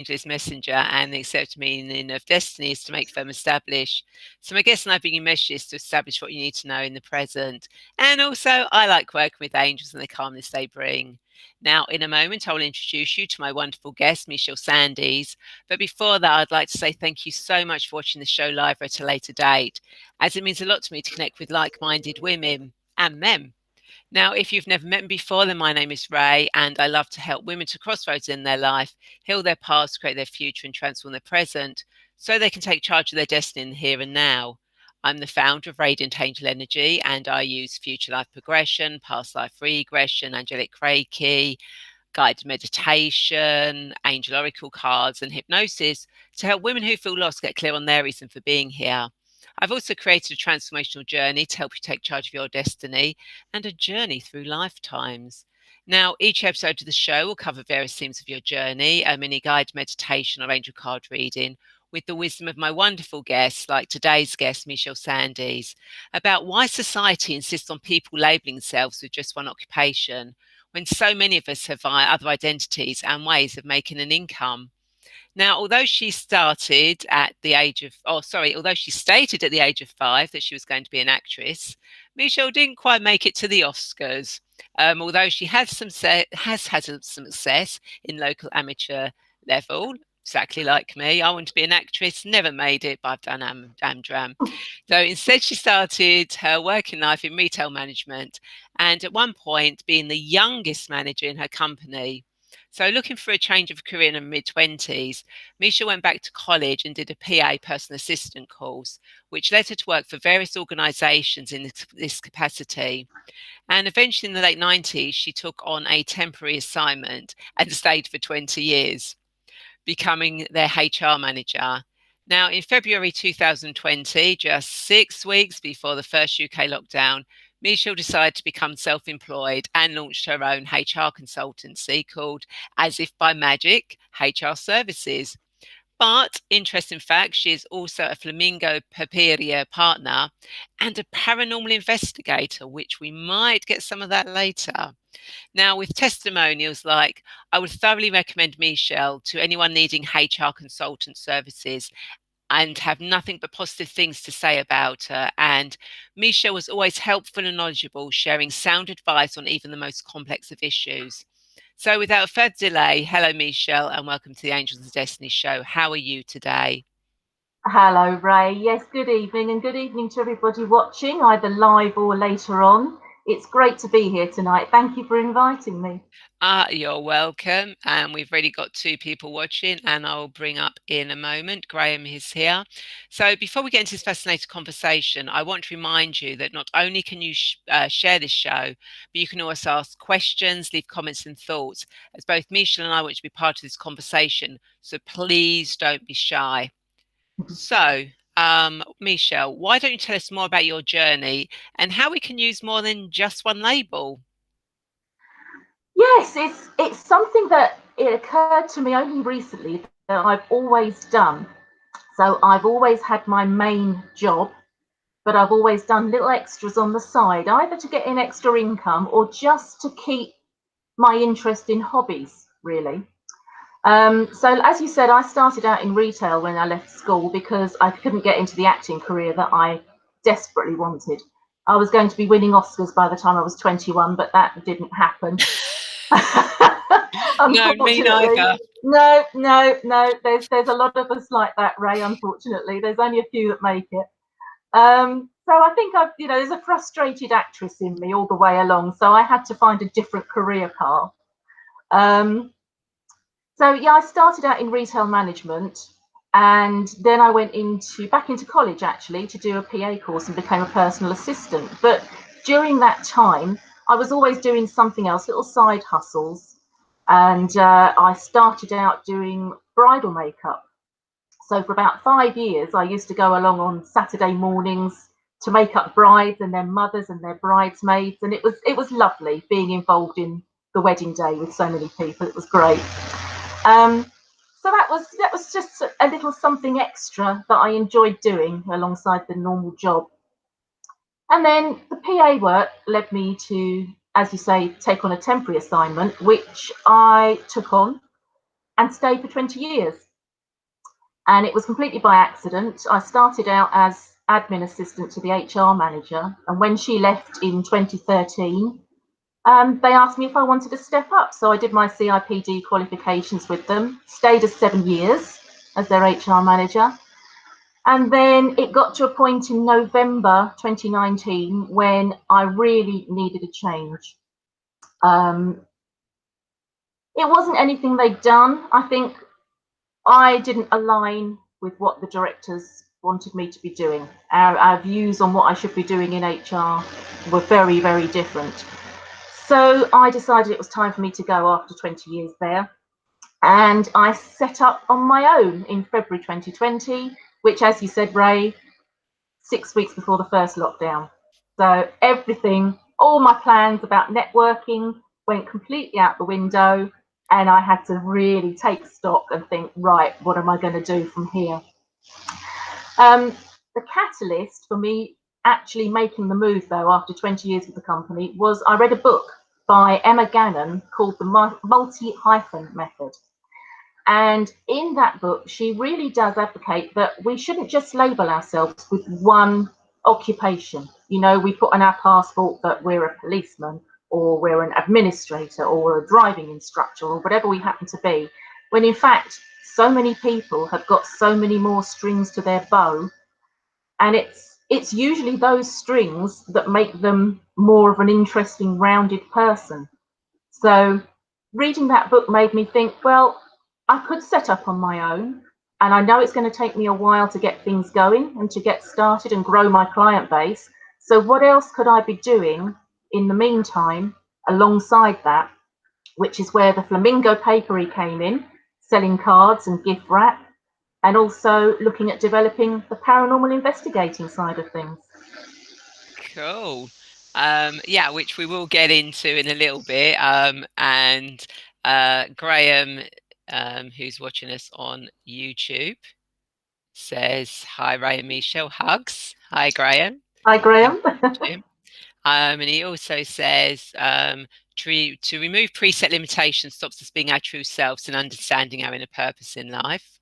Angel's messenger and the accepted meaning of destiny is to make firm establish. So my guest and I bring you messages to establish what you need to know in the present. And also, I like working with angels and the calmness they bring. Now, in a moment, I will introduce you to my wonderful guest, Michelle Sandys. But before that, I'd like to say thank you so much for watching the show live at a later date, as it means a lot to me to connect with like-minded women and men. Now, if you've never met me before, then my name is Ray, and I love to help women to crossroads in their life, heal their past, create their future, and transform their present so they can take charge of their destiny in the here and now. I'm the founder of Radiant Angel Energy, and I use future life progression, past life regression, angelic Reiki, guided meditation, angel oracle cards, and hypnosis to help women who feel lost get clear on their reason for being here. I've also created a transformational journey to help you take charge of your destiny and a journey through lifetimes. Now, each episode of the show will cover various themes of your journey, a mini guide meditation or angel card reading, with the wisdom of my wonderful guests, like today's guest, Michelle Sandys, about why society insists on people labeling themselves with just one occupation, when so many of us have other identities and ways of making an income. Now, although she started at the age of, although she stated at the age of 5 that she was going to be an actress, Michelle didn't quite make it to the Oscars. Although she has had some success in local amateur level, exactly like me. I want to be an actress, never made it, but I've done Amdram. So instead, she started her working life in retail management and at one point being the youngest manager in her company. So looking for a change of career in her mid-20s, Misha went back to college and did a PA personal assistant course, which led her to work for various organisations in this capacity. And eventually in the late 90s, she took on a temporary assignment and stayed for 20 years, becoming their HR manager. Now, in February 2020, just 6 weeks before the first UK lockdown, Michelle decided to become self-employed and launched her own HR consultancy called, as if by magic, HR Services. But interesting fact, she is also a Flamingo Paperie Partner and a paranormal investigator, which we might get some of that later. Now, with testimonials like, I would thoroughly recommend Michelle to anyone needing HR consultant services and have nothing but positive things to say about her. And Misha was always helpful and knowledgeable, sharing sound advice on even the most complex of issues. So without further delay, hello, Michelle, and welcome to the Angels of Destiny show. How are you today? Hello, Ray. Yes, good evening, and good evening to everybody watching, either live or later on. It's great to be here tonight. Thank you for inviting me. You're welcome. And we've already got 2 people watching, and I'll bring up in a moment. Graham is here. So before we get into this fascinating conversation, I want to remind you that not only can you share this show, but you can also ask questions, leave comments and thoughts, as both Michelle and I want to be part of this conversation. So please don't be shy. So, Michelle, why don't you tell us more about your journey and how we can use more than just one label? Yes, it's something that it occurred to me only recently that I've always done. So I've always had my main job, but I've always done little extras on the side, either to get in extra income or just to keep my interest in hobbies, really. So as you said, I started out in retail when I left school because I couldn't get into the acting career that I desperately wanted. I was going to be winning Oscars by the time I was 21, but that didn't happen. No, me Unfortunately. neither. No. There's a lot of us like that, Ray. Unfortunately, there's only a few that make it. So I think there's a frustrated actress in me all the way along. So I had to find a different career path. Um, so yeah, I started out in retail management, and then I went back into college actually to do a PA course and became a personal assistant. But during that time, I was always doing something else, little side hustles, and I started out doing bridal makeup. So for about 5 years, I used to go along on Saturday mornings to make up brides and their mothers and their bridesmaids, and it was lovely being involved in the wedding day with so many people. It was great. Um, so that was just a little something extra that I enjoyed doing alongside the normal job. And then the PA work led me to, as you say, take on a temporary assignment, which I took on. and stayed for 20 years. And it was completely by accident. I started out as admin assistant to the HR manager, and when she left in 2013, they asked me if I wanted to step up. So I did my CIPD qualifications with them, stayed as 7 years as their HR manager. And then it got to a point in November 2019 when I really needed a change. It wasn't anything they'd done. I think I didn't align with what the directors wanted me to be doing. Our views on what I should be doing in HR were very, very different. So I decided it was time for me to go after 20 years there. And I set up on my own in February 2020, which, as you said, Ray, 6 weeks before the first lockdown. So everything, all my plans about networking went completely out the window, and I had to really take stock and think, right, what am I going to do from here? The catalyst for me actually making the move, though, after 20 years with the company, was I read a book by Emma Gannon called The Multi-Hyphen Method. And in that book, she really does advocate that we shouldn't just label ourselves with one occupation. You know, we put on our passport that we're a policeman, or we're an administrator, or we're a driving instructor, or whatever we happen to be, when in fact, so many people have got so many more strings to their bow. And it's usually those strings that make them more of an interesting, rounded person. So reading that book made me think, well, I could set up on my own, and I know it's going to take me a while to get things going and to get started and grow my client base. So what else could I be doing in the meantime alongside that, which is where the Flamingo Paperie came in, selling cards and gift wrap, and also looking at developing the paranormal investigating side of things. Cool. Yeah, which we will get into in a little bit. And Graham, who's watching us on YouTube, says, hi, Ray and Michelle, hugs. Hi, Graham. Hi, Graham. And he also says, to remove preset limitations stops us being our true selves and understanding our inner purpose in life.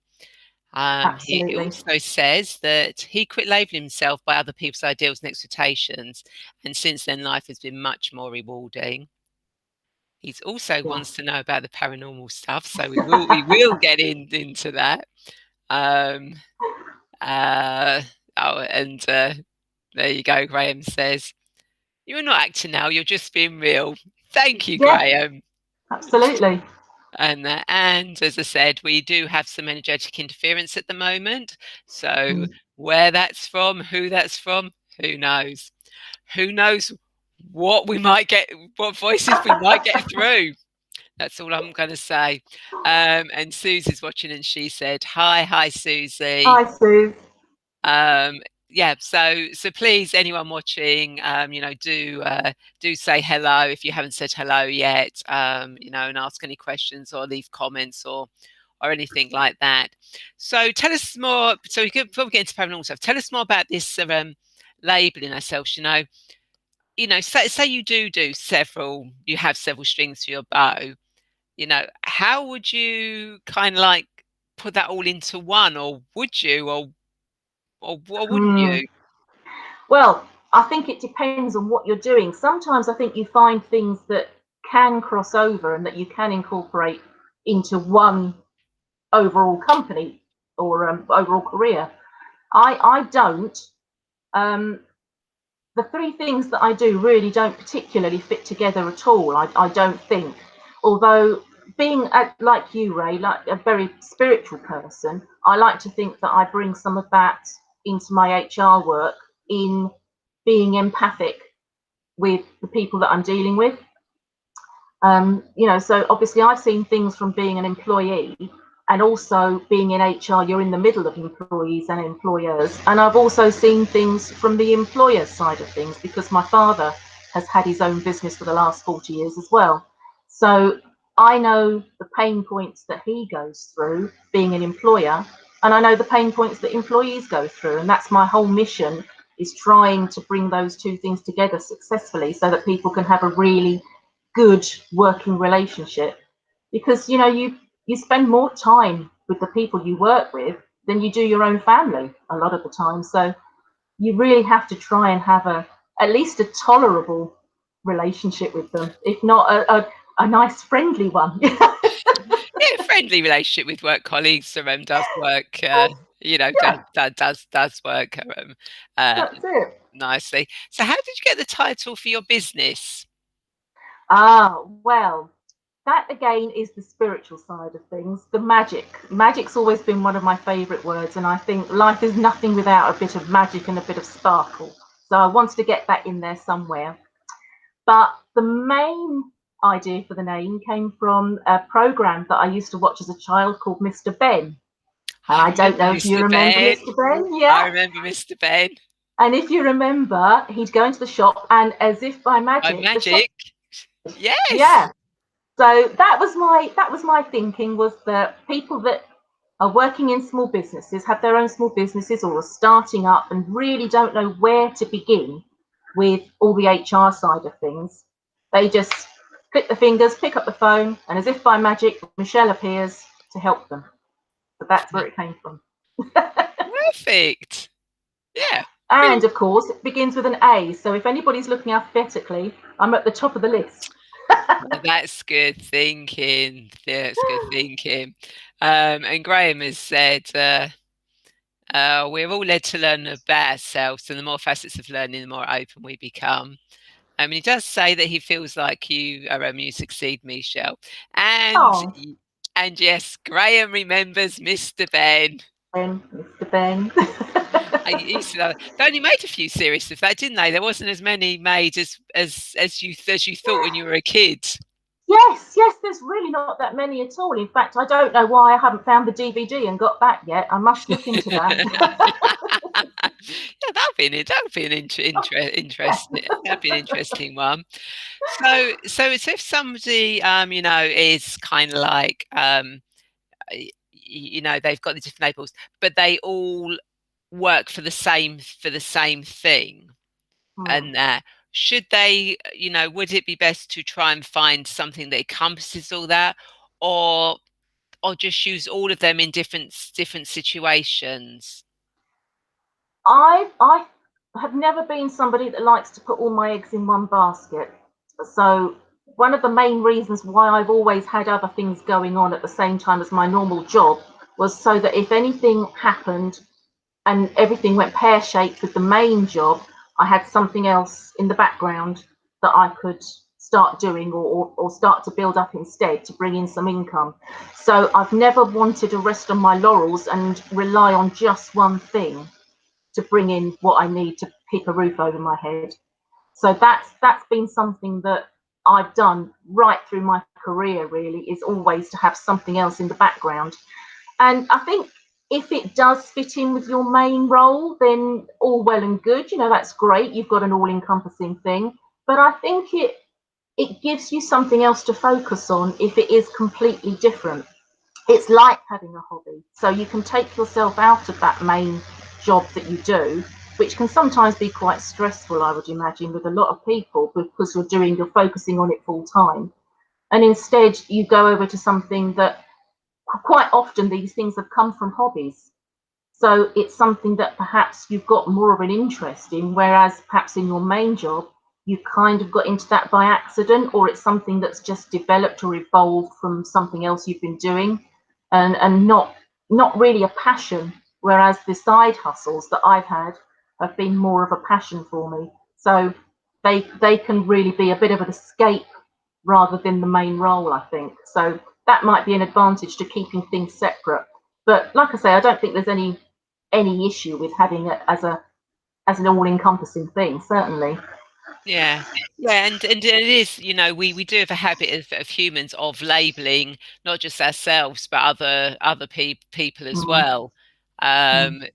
He also says that he quit labeling himself by other people's ideals and expectations, and since then life has been much more rewarding. He also wants to know about the paranormal stuff, so we will get into that. There you go. Graham says, "You're not acting now; you're just being real." Thank you, Graham. Absolutely. And as I said, we do have some energetic interference at the moment. So where that's from, who that's from, who knows? Who knows what we might get, what voices we might get through. That's all I'm going to say. And Susie's watching, and she said, "Hi, Susie." Hi, Sue. Yeah, so please, anyone watching, do say hello if you haven't said hello yet, and ask any questions or leave comments or anything like that. So tell us more. So we could probably get into paranormal stuff. Tell us more about this labeling ourselves. Say you you have several strings to your bow. How would you kind of like put that all into one, or would you, or wouldn't you? Well, I think it depends on what you're doing. Sometimes I think you find things that can cross over and that you can incorporate into one overall company or overall career. I don't. The three things that I do really don't particularly fit together at all. I don't think. Although being like you, Ray, like a very spiritual person, I like to think that I bring some of that into my HR work in being empathic with the people that I'm dealing with. So obviously I've seen things from being an employee, and also being in HR, you're in the middle of employees and employers. And I've also seen things from the employer's side of things, because my father has had his own business for the last 40 years as well. So I know the pain points that he goes through being an employer, and I know the pain points that employees go through. And that's my whole mission, is trying to bring those two things together successfully so that people can have a really good working relationship. Because, you spend more time with the people you work with than you do your own family a lot of the time. So you really have to try and have at least a tolerable relationship with them, if not a nice friendly one. Yeah, friendly relationship with work colleagues does work. Yeah, Does work uh, that's it. nicely. So, how did you get the title for your business? Well, that again is the spiritual side of things, the magic. Magic's always been one of my favourite words, and I think life is nothing without a bit of magic and a bit of sparkle. So I wanted to get that in there somewhere. But the main idea for the name came from a program that I used to watch as a child called Mr. Ben. And I I don't remember know if you Mr. remember Ben. Mr. Ben, I yeah. remember Mr. Ben. And if you remember, he'd go into the shop, and as if by By magic, the shop, magic. Yes. yeah. So that was my thinking, was that people that are working in small businesses, have their own small businesses, or are starting up and really don't know where to begin with all the HR side of things, they just click the fingers, pick up the phone, and as if by magic, Michelle appears to help them. So that's where it came from. Perfect. Yeah. And Brilliant. of course, it begins with an A. So if anybody's looking alphabetically, I'm at the top of the list. That's good thinking. Yeah, that's good thinking. And Graham has said, we're all led to learn about ourselves, and the more facets of learning, the more open we become. He does say that he feels like you succeed, Michelle. And Oh, and yes, Graham remembers Mr. Ben. Ben, Mr. Ben. I used to love it. They only made a few series of that, didn't they? There wasn't as many made as you thought when you were a kid. Yes, yes, there's really not that many at all. In fact, I don't know why I haven't found the DVD and got that yet. I must look into that. Yeah, that'd be an interesting that'd be an interesting one. So it's if somebody is kind of like they've got the different labels, but they all work for the same thing, Hmm. and should they, would it be best to try and find something that encompasses all that, or just use all of them in different situations? I have never been somebody that likes to put all my eggs in one basket. So one of the main reasons why I've always had other things going on at the same time as my normal job was so that if anything happened and everything went pear-shaped with the main job, I had something else in the background that I could start doing, or start to build up instead, to bring in some income. So I've never wanted to rest on my laurels and rely on just one thing to bring in what I need to keep a roof over my head. So that's been something that I've done right through my career, really, is always to have something else in the background. And I think if it does fit in with your main role, then all well and good. That's great. You've got an all-encompassing thing. But I think it gives you something else to focus on if it is completely different. It's like having a hobby. So you can take yourself out of that main job that you do, which can sometimes be quite stressful, I would imagine, with a lot of people, because you're focusing on it full time. And instead you go over to something that, quite often these things have come from hobbies. So it's something that perhaps you've got more of an interest in, whereas perhaps in your main job, you kind of got into that by accident, or it's something that's just developed or evolved from something else you've been doing, and not really a passion. Whereas the side hustles that I've had have been more of a passion for me. So they can really be a bit of an escape rather than the main role, I think. So that might be an advantage to keeping things separate. But like I say, I don't think there's any issue with having it as an all-encompassing thing, certainly. Yeah, yeah, and it is, we do have a habit of humans of labeling not just ourselves but other people as Mm, well. mm.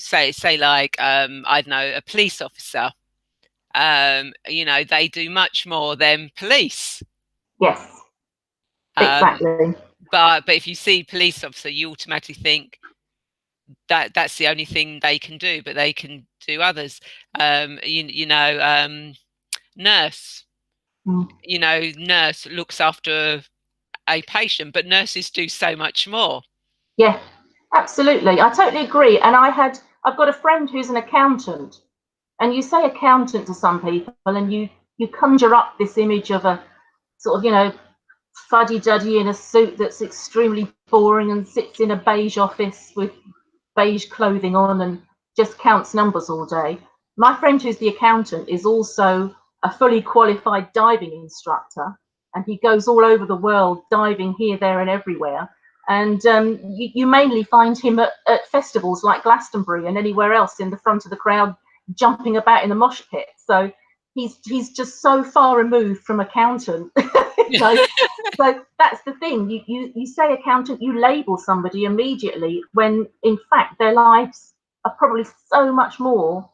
Say like I don't know, a police officer. They do much more than police. Yes, Um, exactly. but if you see police officer, you automatically think that's the only thing they can do, but they can do others. Nurse. Mm, Nurse looks after. a patient, but nurses do so much more. Yeah, absolutely. I totally agree. And I've got a friend who's an accountant, and you say accountant to some people, and you conjure up this image of a sort of, fuddy-duddy in a suit that's extremely boring and sits in a beige office with beige clothing on and just counts numbers all day. My friend who's the accountant is also a fully qualified diving instructor, and he goes all over the world diving here, there, and everywhere. And you mainly find him at festivals like Glastonbury and anywhere else in the front of the crowd, jumping about in the mosh pit. So he's just so far removed from accountant. So that's the thing. You say accountant, you label somebody immediately, when in fact their lives are probably so much more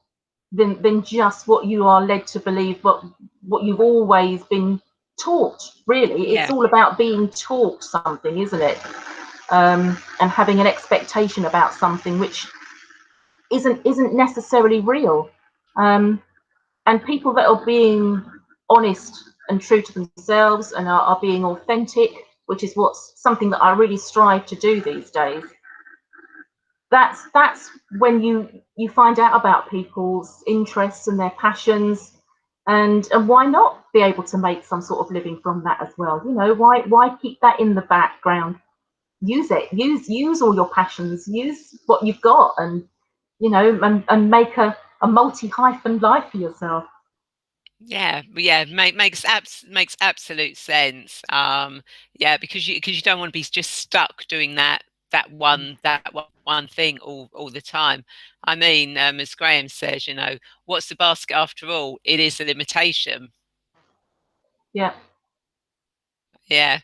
than just what you are led to believe, but what you've always been taught. Really, it's all about being taught something, isn't it? And having an expectation about something which isn't necessarily real. And people that are being honest and true to themselves and are being authentic, which is what's something that I really strive to do these days. That's when you find out about people's interests and their passions, and why not be able to make some sort of living from that as well? Why keep that in the background? Use it. Use all your passions. Use what you've got, and and make a multi-hyphen life for yourself. Yeah, makes absolute sense. Yeah, because you don't want to be just stuck doing that one thing all the time. I mean, as Graham says, what's the basket after all? It is a limitation. Yeah. Yeah.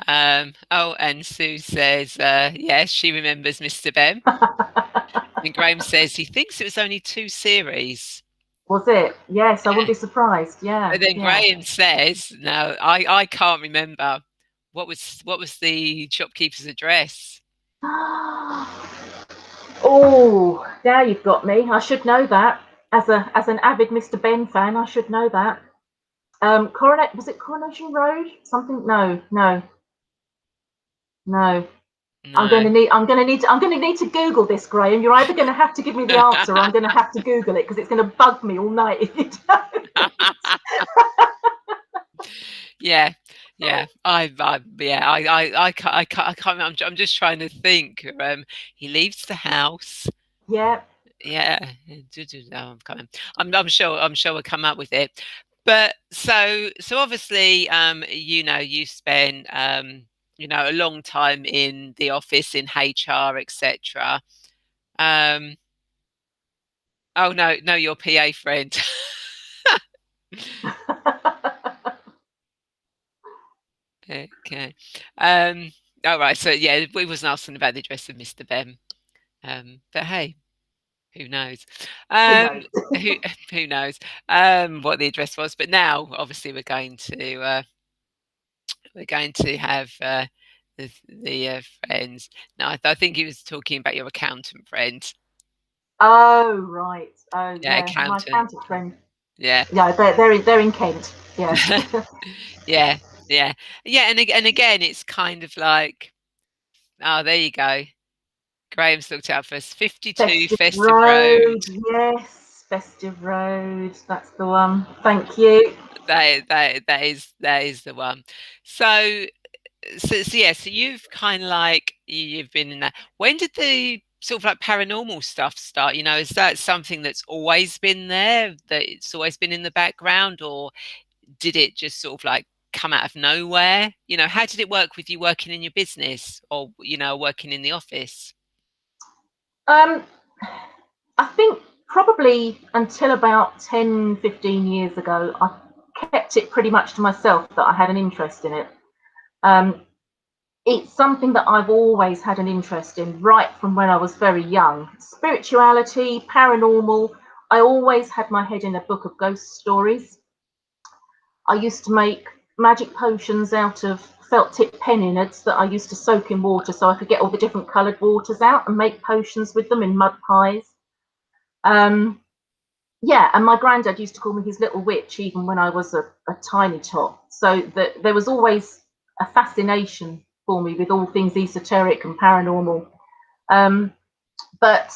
Oh, and Sue says, yes, she remembers Mr. Ben. And Graham says he thinks it was only 2 series. Was it? Yes, I Yeah. wouldn't be surprised. Yeah, But then yeah. Graham says, no, I can't remember. What was the shopkeeper's address? Oh, now you've got me. I should know that. As an avid Mr. Ben fan, I should know that. Was it Coronation Road? Something? No, no, no. I'm No. going to need to Google this, Graham. You're either going to have to give me the answer, or I'm going to have to Google it, because it's going to bug me all night if you don't. Yeah, yeah. I can't. I'm just trying to think. He leaves the house. Yeah. Yeah. Oh, I'm coming. I'm sure. I'm sure we'll come up with it. But so obviously, you spent a long time in the office in HR, etc. Um, oh no, your PA friend. Okay. All right. So yeah, we wasn't asking about the address of Mr. Ben. But hey, who knows? Who Um, knows? who who knows what the address was? But now, obviously, we're going to have the friends. No, I think he was talking about your accountant friend. Oh, right. Oh, Yeah, yeah. My accountant. accountant friend. Yeah. Yeah, they're in Kent. Yeah. Yeah, yeah, yeah. And again, it's kind of like, oh, there you go. Graham's looked out for us. 52 Festive Festive Road. Road. Yes, Festive Road. That's the one. Thank you. That is the one. So yeah, so you've kind of like you've been in that. When did the sort of like paranormal stuff start? Is that something that's always been there, that it's always been in the background, or did it just sort of like come out of nowhere? How did it work with you working in your business, or working in the office? Um, I think probably until about 10, 15 years ago, I kept it pretty much to myself that I had an interest in it. Um, it's something that I've always had an interest in, right from when I was very young. Spirituality, paranormal. I always had my head in a book of ghost stories. I used to make magic potions out of felt tip pen innards that I used to soak in water so I could get all the different coloured waters out and make potions with them in mud pies. Um, yeah, and my granddad used to call me his little witch even when I was a tiny tot. So that there was always a fascination for me with all things esoteric and paranormal. But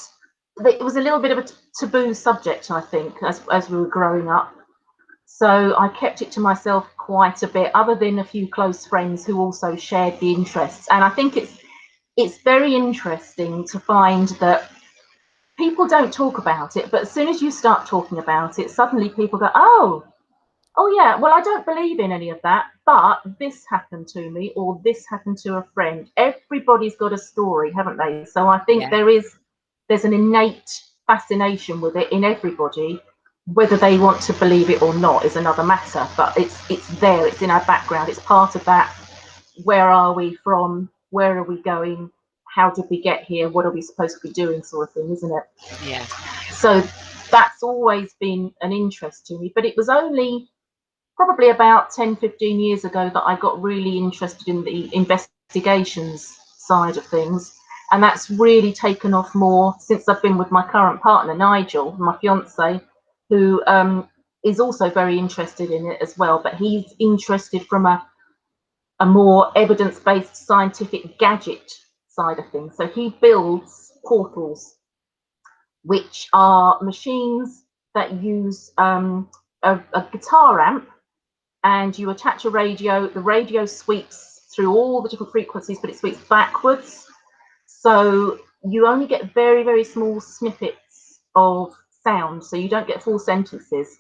it was a little bit of a taboo subject, I think, as we were growing up. So I kept it to myself quite a bit, other than a few close friends who also shared the interests. And I think it's very interesting to find that people don't talk about it, but as soon as you start talking about it, suddenly people go, oh yeah, well, I don't believe in any of that, but this happened to me, or this happened to a friend. Everybody's got a story, haven't they? So I think there's an innate fascination with it in everybody. Whether they want to believe it or not is another matter, but it's there, it's in our background, it's part of that. Where are we from? Where are we going? How did we get here? What are we supposed to be doing, sort of thing, isn't it? Yeah. So that's always been an interest to me, but it was only probably about 10-15 years ago that I got really interested in the investigations side of things, and that's really taken off more since I've been with my current partner, Nigel, my fiance, who is also very interested in it as well, but he's interested from a more evidence-based scientific gadget side of things. So he builds portals, which are machines that use a guitar amp, and you attach a radio. The radio sweeps through all the different frequencies, but it sweeps backwards. So you only get very, very small snippets of sound, so you don't get full sentences.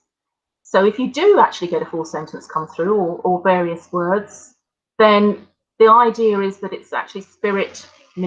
So if you do actually get a full sentence come through, or various words, then the idea is that it's actually spirit